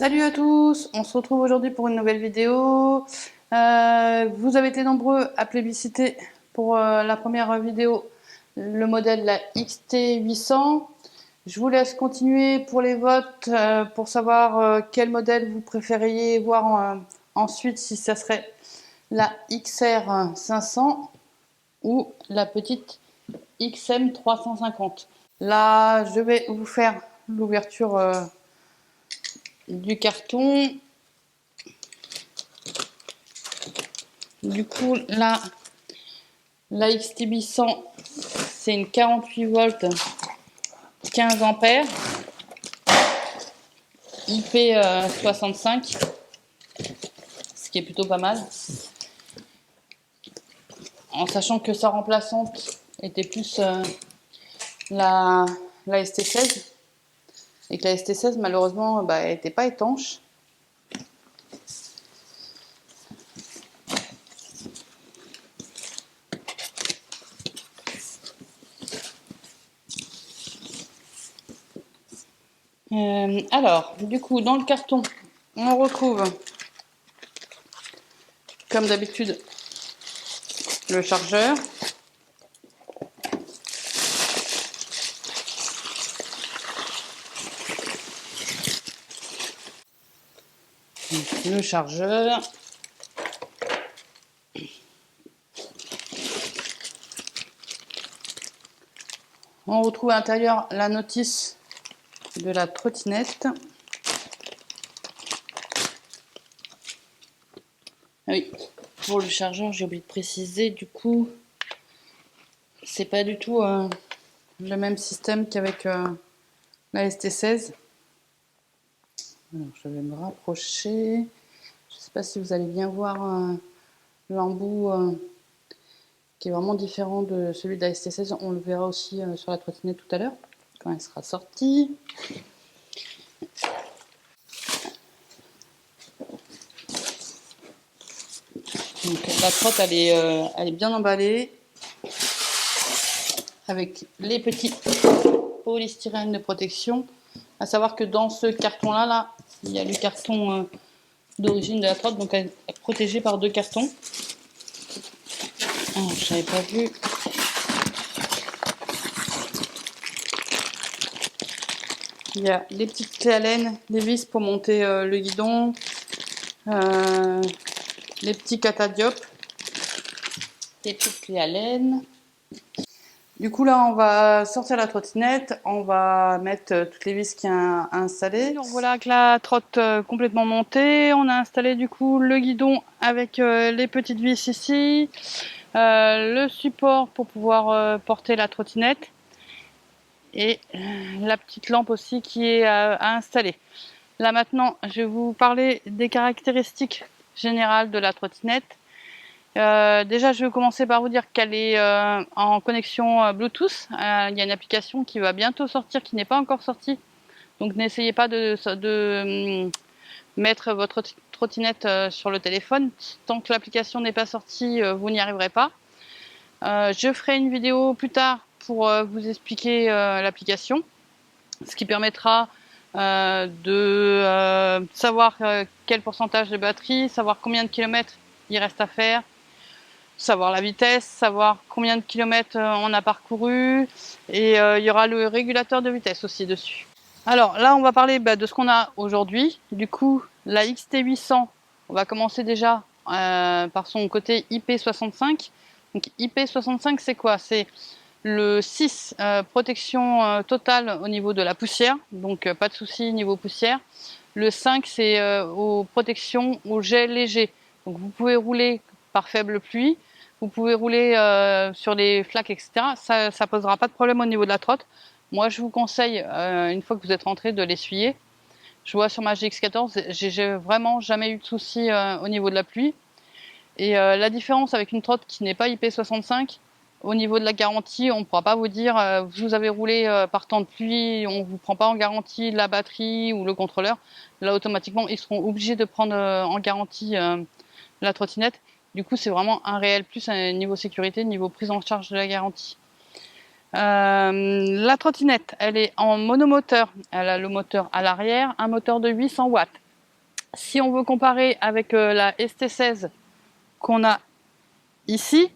Salut à tous, on se retrouve aujourd'hui pour une nouvelle vidéo. Vous avez été nombreux à plébisciter pour la première vidéo le modèle la XT800. Je vous laisse continuer pour les votes pour savoir quel modèle vous préfériez voir ensuite, si ça serait la XR500 ou la petite XM350. Là, je vais vous faire l'ouverture du carton. Du coup, là, la XT800, c'est une 48 volts, 15 ampères, IP65, ce qui est plutôt pas mal. En sachant que sa remplaçante était plus la ST16, et que la ST16, malheureusement, elle n'était pas étanche. Alors, du coup, dans le carton, on retrouve, comme d'habitude, le chargeur. Le chargeur. On retrouve à l'intérieur la notice de la trottinette. Ah oui, pour le chargeur, j'ai oublié de préciser, du coup, c'est pas du tout le même système qu'avec la ST16. Alors, je vais me rapprocher. Je sais pas si vous allez bien voir l'embout qui est vraiment différent de celui de la ST16. On le verra aussi sur la trottinette tout à l'heure, quand elle sera sortie. Donc, la trotte, elle est bien emballée avec les petits polystyrène de protection. À savoir que dans ce carton là, il y a le carton d'origine de la trotte, donc elle est protégée par deux cartons. Ah, je n'avais pas vu. Il y a des petites clés à laine, des vis pour monter le guidon, les petits catadiopes, des petites clés à laine. Du coup là, on va sortir la trottinette, on va mettre toutes les vis qui sont installées. Donc voilà, avec la trotte complètement montée, on a installé du coup le guidon avec les petites vis ici, le support pour pouvoir porter la trottinette et la petite lampe aussi qui est à installer. Là maintenant, je vais vous parler des caractéristiques générales de la trottinette. Déjà, je vais commencer par vous dire qu'elle est en connexion Bluetooth. Il y a une application qui va bientôt sortir, qui n'est pas encore sortie. Donc, n'essayez pas de mettre votre trottinette sur le téléphone. Tant que l'application n'est pas sortie, vous n'y arriverez pas. Je ferai une vidéo plus tard pour vous expliquer l'application, ce qui permettra de savoir quel pourcentage de batterie, savoir combien de kilomètres il reste à faire, savoir la vitesse, savoir combien de kilomètres on a parcouru, et il y aura le régulateur de vitesse aussi dessus. Alors là, on va parler de ce qu'on a aujourd'hui. Du coup, la XT800, on va commencer déjà par son côté IP65. Donc IP65, c'est quoi? C'est le 6, protection totale au niveau de la poussière, donc pas de souci niveau poussière. Le 5, c'est aux protections au jet léger. Donc vous pouvez rouler par faible pluie, vous pouvez rouler sur les flaques, etc. Ça posera pas de problème au niveau de la trotte. Moi, je vous conseille, une fois que vous êtes rentré, de l'essuyer. Je vois sur ma GX14, j'ai vraiment jamais eu de soucis au niveau de la pluie. Et la différence avec une trotte qui n'est pas IP65, au niveau de la garantie, on ne pourra pas vous dire vous avez roulé par temps de pluie, on ne vous prend pas en garantie la batterie ou le contrôleur. Là, automatiquement, ils seront obligés de prendre en garantie la trottinette. Du coup, c'est vraiment un réel plus niveau sécurité, niveau prise en charge de la garantie. La trottinette, elle est en monomoteur. Elle a le moteur à l'arrière, un moteur de 800 watts. Si on veut comparer avec la ST16 qu'on a ici,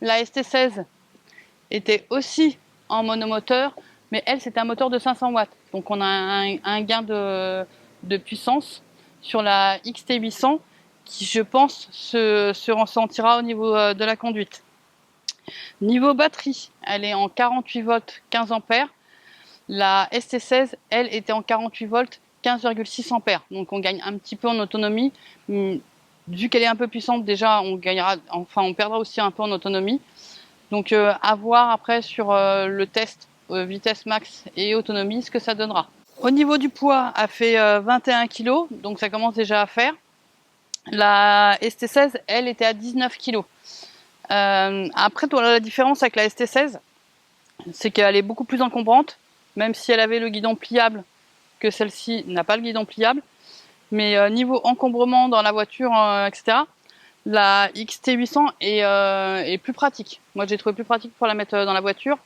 la ST16 était aussi en monomoteur, mais elle c'était un moteur de 500 watts. Donc on a un gain de puissance sur la XT800 qui, je pense, se ressentira au niveau de la conduite. Niveau batterie, elle est en 48 volts 15 ampères. La ST16, elle, était en 48 volts 15,6 ampères. Donc on gagne un petit peu en autonomie. Vu qu'elle est un peu puissante, déjà on gagnera, enfin on perdra aussi un peu en autonomie. Donc à voir après sur le test vitesse max et autonomie ce que ça donnera. Au niveau du poids, elle fait 21 kg, donc ça commence déjà à faire. La ST16, elle, était à 19 kg. Après, la différence avec la ST16, c'est qu'elle est beaucoup plus encombrante, même si elle avait le guidon pliable, que celle-ci n'a pas le guidon pliable. Mais niveau encombrement dans la voiture, etc., la XT800 est plus pratique. Moi, j'ai trouvé plus pratique pour la mettre dans la voiture.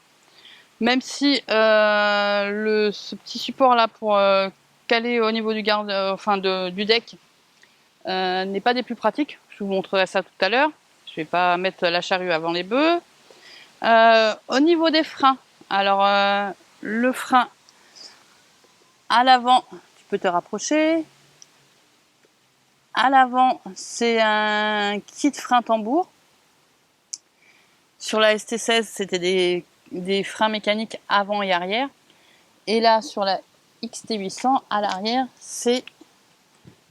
Même si ce petit support là pour caler au niveau du garde, du deck n'est pas des plus pratiques. Je vous montrerai ça tout à l'heure. Je vais pas mettre la charrue avant les bœufs. Au niveau des freins, alors le frein à l'avant, tu peux te rapprocher. À l'avant, c'est un kit frein tambour. Sur la ST16, c'était des freins mécaniques avant et arrière. Et là, sur la XT800, à l'arrière, c'est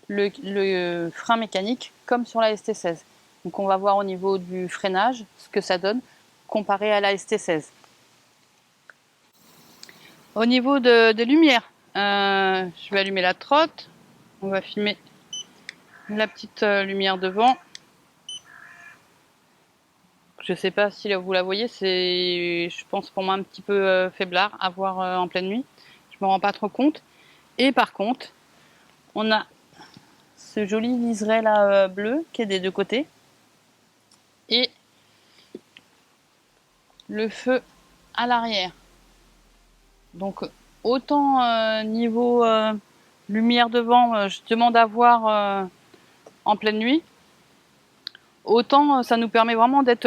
le frein mécanique comme sur la ST16. Donc on va voir au niveau du freinage ce que ça donne comparé à la ST16. Au niveau des lumières, je vais allumer la trotte. On va filmer la petite lumière devant. Je ne sais pas si vous la voyez, c'est, je pense, pour moi un petit peu faiblard à voir en pleine nuit. Je me rends pas trop compte. Et par contre, on a ce joli liseré là bleu qui est des deux côtés. Et le feu à l'arrière. Donc autant niveau lumière devant, je demande à voir en pleine nuit, autant ça nous permet vraiment d'être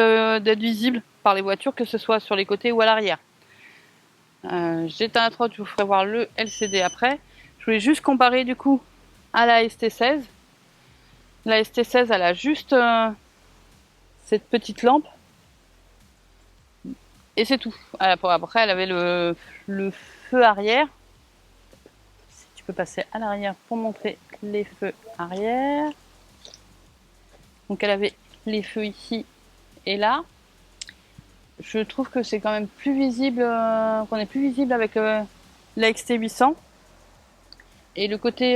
visible par les voitures, que ce soit sur les côtés ou à l'arrière. J'éteins la trotte, je vous ferai voir le LCD après. Je voulais juste comparer du coup à la ST16. La ST16, elle a juste cette petite lampe. Et c'est tout. Après, elle avait le feu arrière. Si tu peux passer à l'arrière pour montrer les feux arrière. Donc elle avait les feux ici et là. Je trouve que c'est quand même plus visible, qu'on est plus visible avec la XT800. Et le côté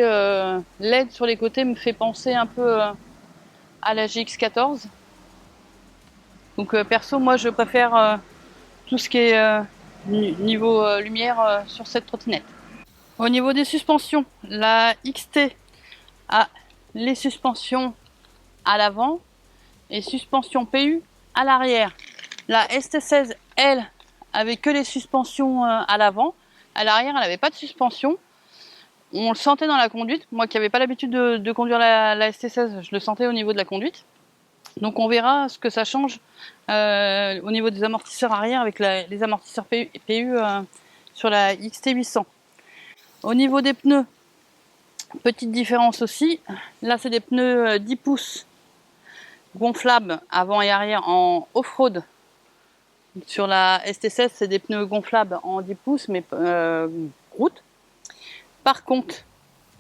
LED sur les côtés me fait penser un peu à la GX14. Donc perso, moi je préfère tout ce qui est niveau lumière sur cette trottinette. Au niveau des suspensions, la XT a les suspensions à l'avant et suspensions PU à l'arrière. La ST16, elle, avait que les suspensions à l'avant. À l'arrière, elle n'avait pas de suspension. On le sentait dans la conduite. Moi qui n'avais pas l'habitude de conduire la ST16, je le sentais au niveau de la conduite. Donc on verra ce que ça change au niveau des amortisseurs arrière avec les amortisseurs PU sur la XT800. Au niveau des pneus, petite différence aussi. Là c'est des pneus 10 pouces gonflables avant et arrière en off-road. Sur la ST16 c'est des pneus gonflables en 10 pouces mais route. Par contre,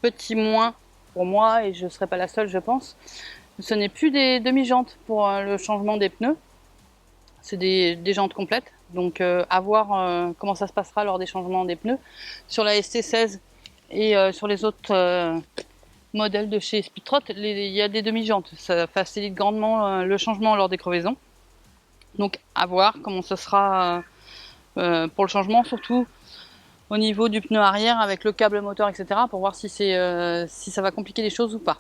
petit moins pour moi, et je ne serai pas la seule je pense, ce n'est plus des demi-jantes pour le changement des pneus, c'est des jantes complètes. Donc à voir comment ça se passera lors des changements des pneus. Sur la ST16 et sur les autres modèles de chez Speedtrot, il y a des demi-jantes. Ça facilite grandement le changement lors des crevaisons. Donc à voir comment ce sera pour le changement, surtout au niveau du pneu arrière avec le câble moteur, etc. pour voir si ça va compliquer les choses ou pas.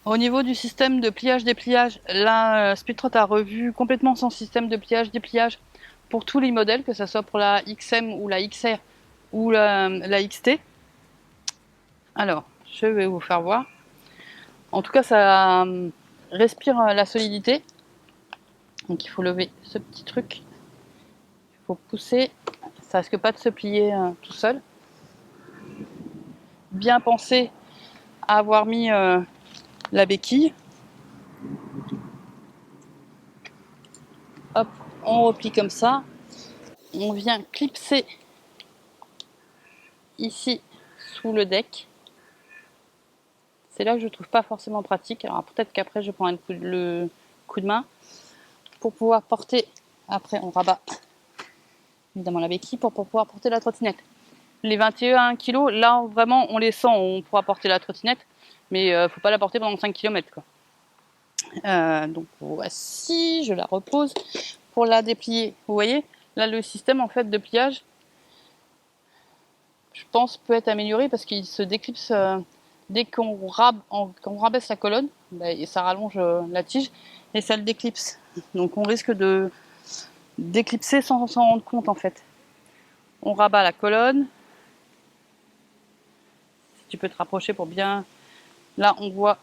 Au niveau du système de pliage-dépliage, là, Speedtrot a revu complètement son système de pliage-dépliage pour tous les modèles, que ce soit pour la XM ou la XR ou la XT. Alors, je vais vous faire voir. En tout cas, ça respire la solidité. Donc il faut lever ce petit truc. Il faut pousser. Ça risque pas de se plier tout seul. Bien penser à avoir mis la béquille. Hop, on replie comme ça. On vient clipser ici sous le deck. C'est là que je trouve pas forcément pratique. Alors peut-être qu'après je prends le coup de main pour pouvoir porter. Après on rabat évidemment la béquille pour pouvoir porter la trottinette. Les 21 kg, là vraiment on les sent, on pourra porter la trottinette, mais faut pas la porter pendant 5 km quoi. Donc voici, je la repose pour la déplier. Vous voyez, là le système en fait de pliage, je pense peut être amélioré parce qu'il se déclipse dès qu'on rabaisse la colonne, et ça rallonge la tige et ça le déclipse. Donc on risque de d'éclipser sans s'en rendre compte en fait. On rabat la colonne. Si tu peux te rapprocher pour bien. Là on voit.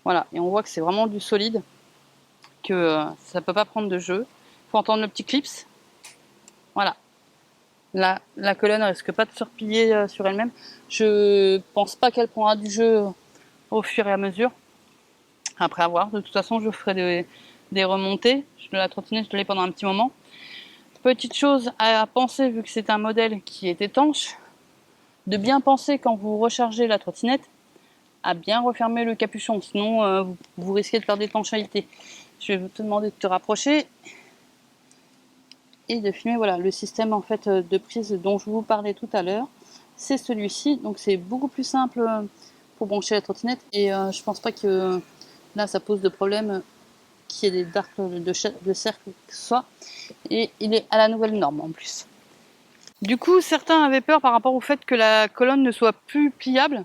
Voilà, et on voit que c'est vraiment du solide, que ça peut pas prendre de jeu. Il faut entendre le petit clips. Voilà. Là, la colonne ne risque pas de se replier sur elle-même. Je pense pas qu'elle prendra du jeu au fur et à mesure. Après avoir, de toute façon, je ferai des remontées. Je la trottinette, je l'ai pendant un petit moment. Petite chose à penser, vu que c'est un modèle qui est étanche, de bien penser quand vous rechargez la trottinette à bien refermer le capuchon, sinon vous risquez de faire d'étanchéité. Je vais te demander de te rapprocher et de filmer. Voilà, le système en fait de prise dont je vous parlais tout à l'heure, c'est celui-ci. Donc c'est beaucoup plus simple pour brancher la trottinette et je pense pas que là ça pose de problème qu'il y ait des dards de cercle que ce soit. Et il est à la nouvelle norme en plus. Du coup, certains avaient peur par rapport au fait que la colonne ne soit plus pliable,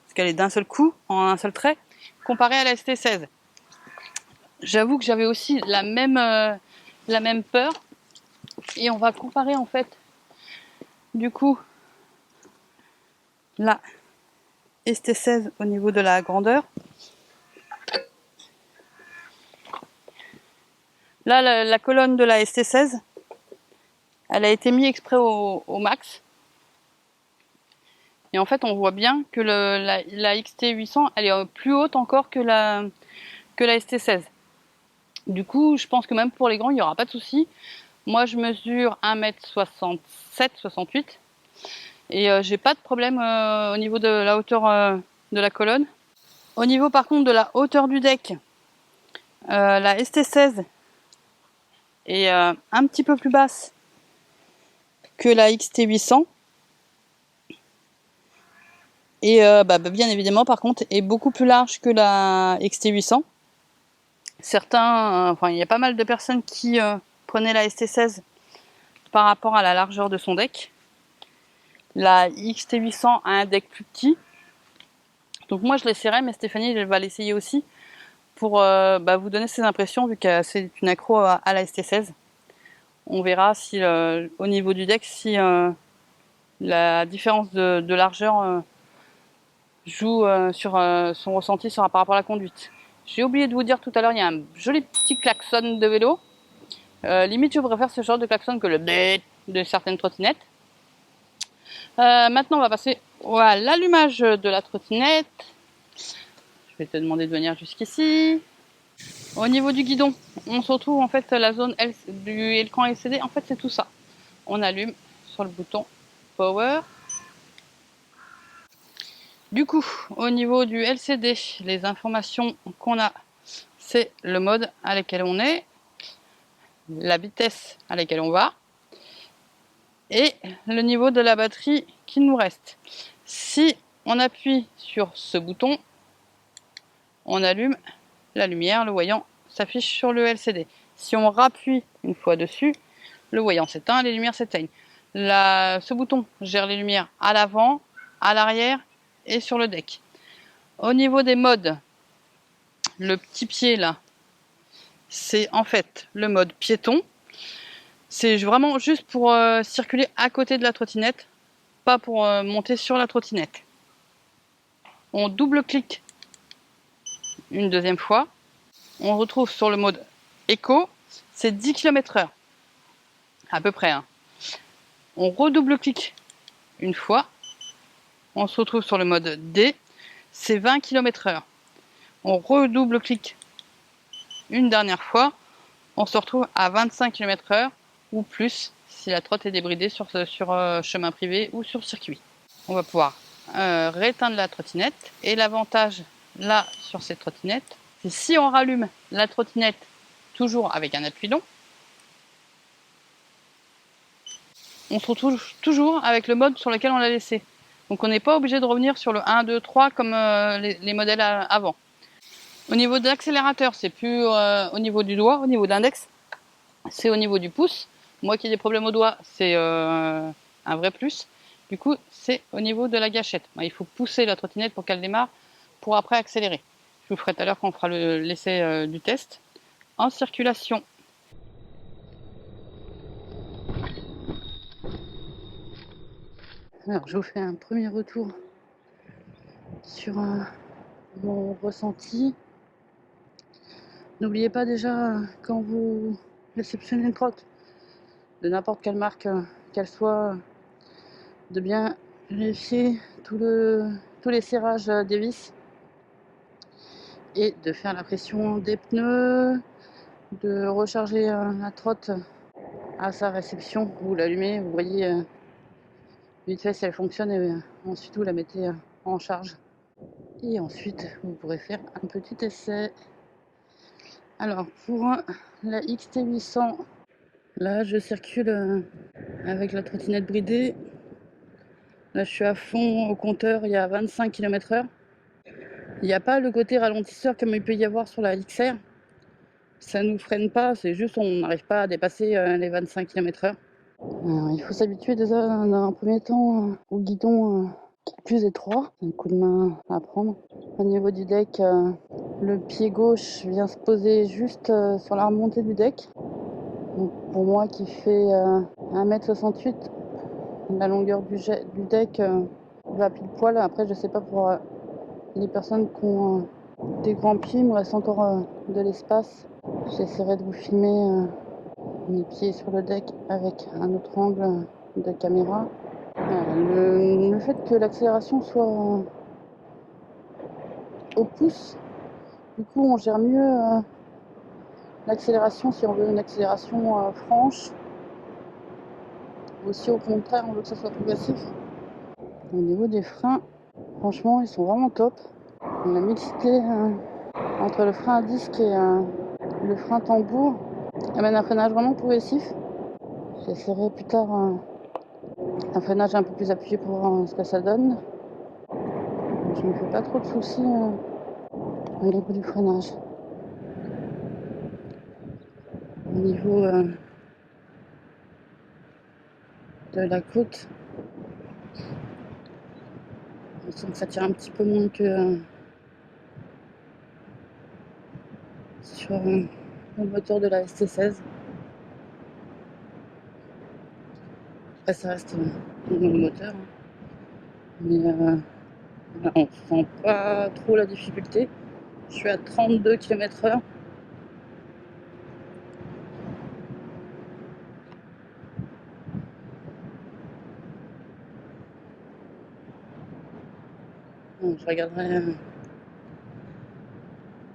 parce qu'elle est d'un seul coup, en un seul trait, comparée à la ST16. J'avoue que j'avais aussi la même peur. Et on va comparer en fait, du coup, la ST16 au niveau de la grandeur. Là, la colonne de la ST16, elle a été mise exprès au max. Et en fait, on voit bien que la XT800, elle est plus haute encore que la ST16. Du coup, je pense que même pour les grands, il n'y aura pas de souci. Moi, je mesure 1m67, 68. Et j'ai pas de problème au niveau de la hauteur de la colonne. Au niveau par contre de la hauteur du deck, la ST16 est un petit peu plus basse que la XT800. Et bien évidemment par contre est beaucoup plus large que la XT800. Certains, il y a pas mal de personnes qui prenaient la ST16 par rapport à la largeur de son deck. La XT800 a un deck plus petit. Donc moi je l'essaierai, mais Stéphanie elle va l'essayer aussi pour vous donner ses impressions vu que c'est une accro à la ST16. On verra si au niveau du deck si la différence de largeur joue sur son ressenti par rapport à la conduite. J'ai oublié de vous dire tout à l'heure, il y a un joli petit klaxon de vélo. Limite je préfère ce genre de klaxon que le bête de certaines trottinettes. Maintenant on va passer à l'allumage de la trottinette. Je vais te demander de venir jusqu'ici. Au niveau du guidon, on se retrouve en fait la zone du écran LCD. En fait c'est tout ça. On allume sur le bouton Power. Du coup, au niveau du LCD, les informations qu'on a, c'est le mode à lequel on est, la vitesse à laquelle on va et le niveau de la batterie qui nous reste. Si on appuie sur ce bouton, on allume la lumière, le voyant s'affiche sur le LCD. Si on rappuie une fois dessus, le voyant s'éteint, les lumières s'éteignent. Ce bouton gère les lumières à l'avant, à l'arrière et sur le deck. Au niveau des modes, le petit pied là, c'est en fait le mode piéton. C'est vraiment juste pour circuler à côté de la trottinette, pas pour monter sur la trottinette. On double-clique une deuxième fois. On retrouve sur le mode éco, c'est 10 km/h. À peu près. Hein. On redouble-clique une fois. On se retrouve sur le mode D, c'est 20 km/h. On redouble-clique une dernière fois. On se retrouve à 25 km/h ou plus si la trotte est débridée sur chemin privé ou sur circuit. On va pouvoir rééteindre la trottinette. Et l'avantage là sur cette trottinette, c'est si on rallume la trottinette toujours avec un appui long, on se retrouve toujours avec le mode sur lequel on l'a laissé. Donc on n'est pas obligé de revenir sur le 1, 2, 3 comme les modèles avant. Au niveau de l'accélérateur, c'est plus au niveau du doigt, au niveau de l'index, c'est au niveau du pouce. Moi qui ai des problèmes au doigt, c'est un vrai plus. Du coup, c'est au niveau de la gâchette. Il faut pousser la trottinette pour qu'elle démarre, pour après accélérer. Je vous ferai tout à l'heure quand on fera l'essai du test. En circulation. Alors, je vous fais un premier retour sur mon ressenti. N'oubliez pas déjà, quand vous réceptionnez une trotte, de n'importe quelle marque qu'elle soit, de bien vérifier tous les serrages des vis et de faire la pression des pneus, de recharger la trotte à sa réception. Vous l'allumez, vous voyez vite fait si elle fonctionne et ensuite vous la mettez en charge. Et ensuite vous pourrez faire un petit essai. Alors pour la XT800, là je circule avec la trottinette bridée. Là je suis à fond au compteur, il y a 25 km/h. Il n'y a pas le côté ralentisseur comme il peut y avoir sur la XR. Ça ne nous freine pas, c'est juste on n'arrive pas à dépasser les 25 km/h. Il faut s'habituer déjà dans un premier temps au guidon qui est plus étroit. Un coup de main à prendre. Au niveau du deck, le pied gauche vient se poser juste sur la remontée du deck. Donc pour moi qui fait 1m68, la longueur du deck va pile poil. Après je sais pas pour les personnes qui ont des grands pieds, il me reste encore de l'espace. J'essaierai de vous filmer mes pieds sur le deck avec un autre angle de caméra. Le fait que l'accélération soit au pouce, du coup on gère mieux l'accélération si on veut une accélération franche, ou si au contraire on veut que ça soit progressif. Au niveau des freins, franchement ils sont vraiment top. La mixité entre le frein à disque et le frein tambour amène un freinage vraiment progressif. J'essaierai plus tard un freinage un peu plus appuyé pour voir ce que ça donne. Je me fais pas trop de soucis au niveau du freinage. Au niveau de la côte, on sent que ça tire un petit peu moins que sur le moteur de la ST16. Après ça reste un bon moteur, hein. Mais là, on sent pas trop la difficulté. Je suis à 32 km/h. Bon, je regarderai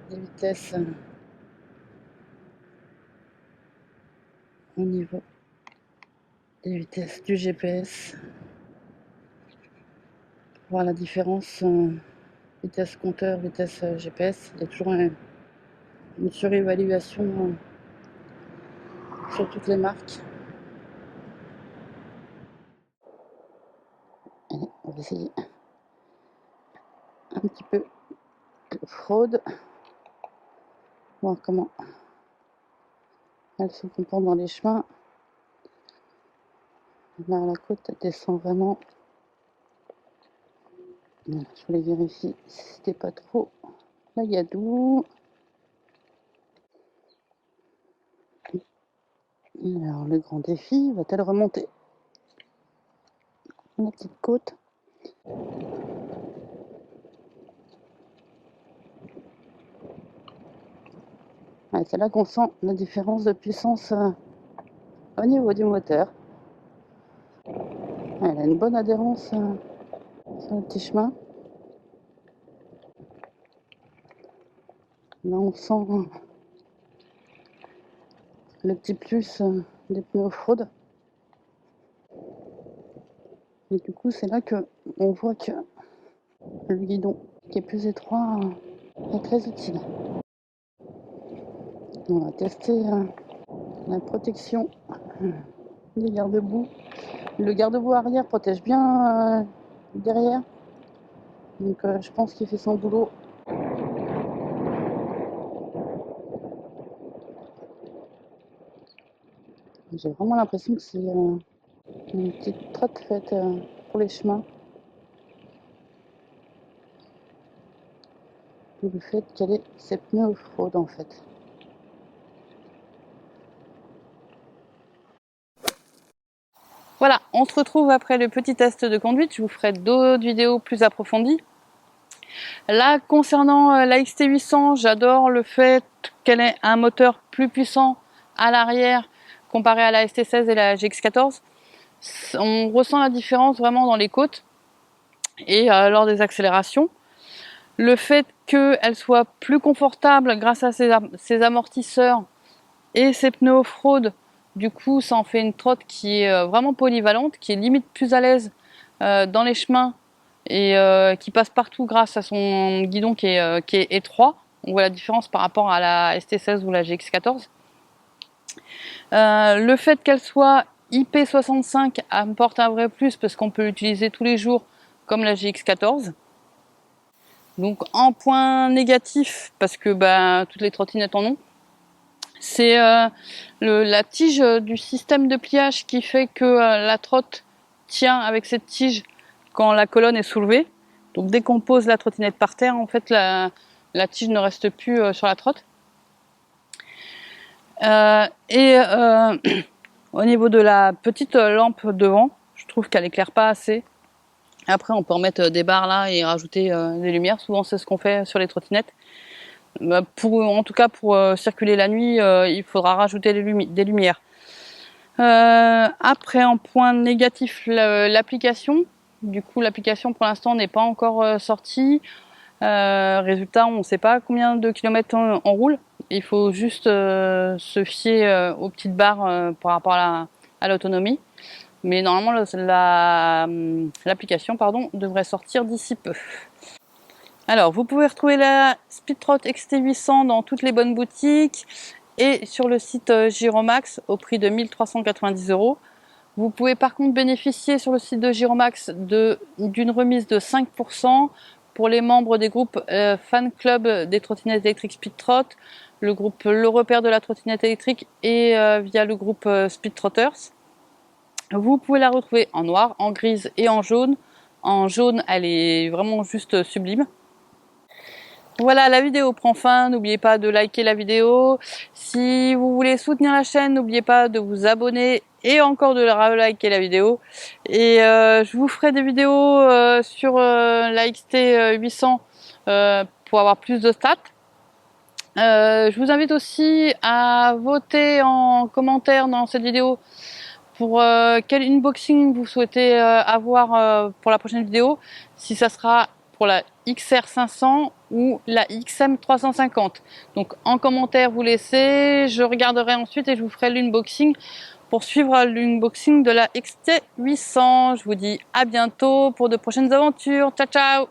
les vitesses au niveau des vitesses du GPS. Pour voir la différence vitesse compteur, vitesse GPS. Il y a toujours une surévaluation sur toutes les marques. Allez, on va essayer un petit peu de fraude. Voir comment elle se comporte dans les chemins. Là, la côte, elle descend vraiment. Voilà, je voulais vérifier si c'était pas trop la gadoue. Alors, le grand défi, va-t-elle remonter la petite côte? Ouais, c'est là qu'on sent la différence de puissance au niveau du moteur. Elle a une bonne adhérence sur le petit chemin. Là, on sent le petit plus des pneus off-road. Et du coup, c'est là que on voit que le guidon qui est plus étroit est très utile. On va tester la protection des garde-boue. Le garde-boue arrière protège bien derrière. Donc je pense qu'il fait son boulot. J'ai vraiment l'impression que c'est une petite trotte faite pour les chemins. Le fait qu'elle ait ses pneus off-road en fait. Voilà, on se retrouve après le petit test de conduite. Je vous ferai d'autres vidéos plus approfondies. Là, concernant la XT800, j'adore le fait qu'elle ait un moteur plus puissant à l'arrière comparé à la ST16 et la GX14. On ressent la différence vraiment dans les côtes et lors des accélérations. Le fait qu'elle soit plus confortable grâce à ses amortisseurs et ses pneus off-road, du coup ça en fait une trotte qui est vraiment polyvalente, qui est limite plus à l'aise dans les chemins et qui passe partout grâce à son guidon qui est étroit. On voit la différence par rapport à la ST16 ou la GX14. Le fait qu'elle soit IP65 apporte un vrai plus parce qu'on peut l'utiliser tous les jours comme la GX14. Donc en point négatif, parce que toutes les trottinettes en ont, c'est la tige du système de pliage qui fait que la trotte tient avec cette tige quand la colonne est soulevée. Donc dès qu'on pose la trottinette par terre, en fait la tige ne reste plus sur la trotte. Au niveau de la petite lampe devant, je trouve qu'elle éclaire pas assez. Après on peut remettre des barres là et rajouter des lumières, souvent c'est ce qu'on fait sur les trottinettes. En tout cas pour circuler la nuit, il faudra rajouter des lumières. Après en point négatif, l'application. Du coup l'application pour l'instant n'est pas encore sortie. Résultat, on ne sait pas combien de kilomètres on roule. Il faut juste se fier aux petites barres par rapport à l'autonomie. Mais normalement l'application devrait sortir d'ici peu. Alors, vous pouvez retrouver la Speedtrot XT800 dans toutes les bonnes boutiques et sur le site Giromax au prix de 1 390 €. Vous pouvez par contre bénéficier sur le site de Giromax d'une remise de 5% pour les membres des groupes Fan Club des trottinettes électriques Speedtrot, le groupe Le Repère de la trottinette électrique et via le groupe Speedtrotters. Vous pouvez la retrouver en noir, en grise et en jaune. En jaune, elle est vraiment juste sublime. Voilà, la vidéo prend fin, n'oubliez pas de liker la vidéo. Si vous voulez soutenir la chaîne, n'oubliez pas de vous abonner et encore de liker la vidéo. Et je vous ferai des vidéos sur la XT800 pour avoir plus de stats. Je vous invite aussi à voter en commentaire dans cette vidéo pour quel unboxing vous souhaitez avoir pour la prochaine vidéo. Si ça sera pour la XR500 ou la XM350. Donc en commentaire vous laissez, je regarderai ensuite et je vous ferai l'unboxing pour suivre l'unboxing de la XT800. Je vous dis à bientôt pour de prochaines aventures. Ciao ciao!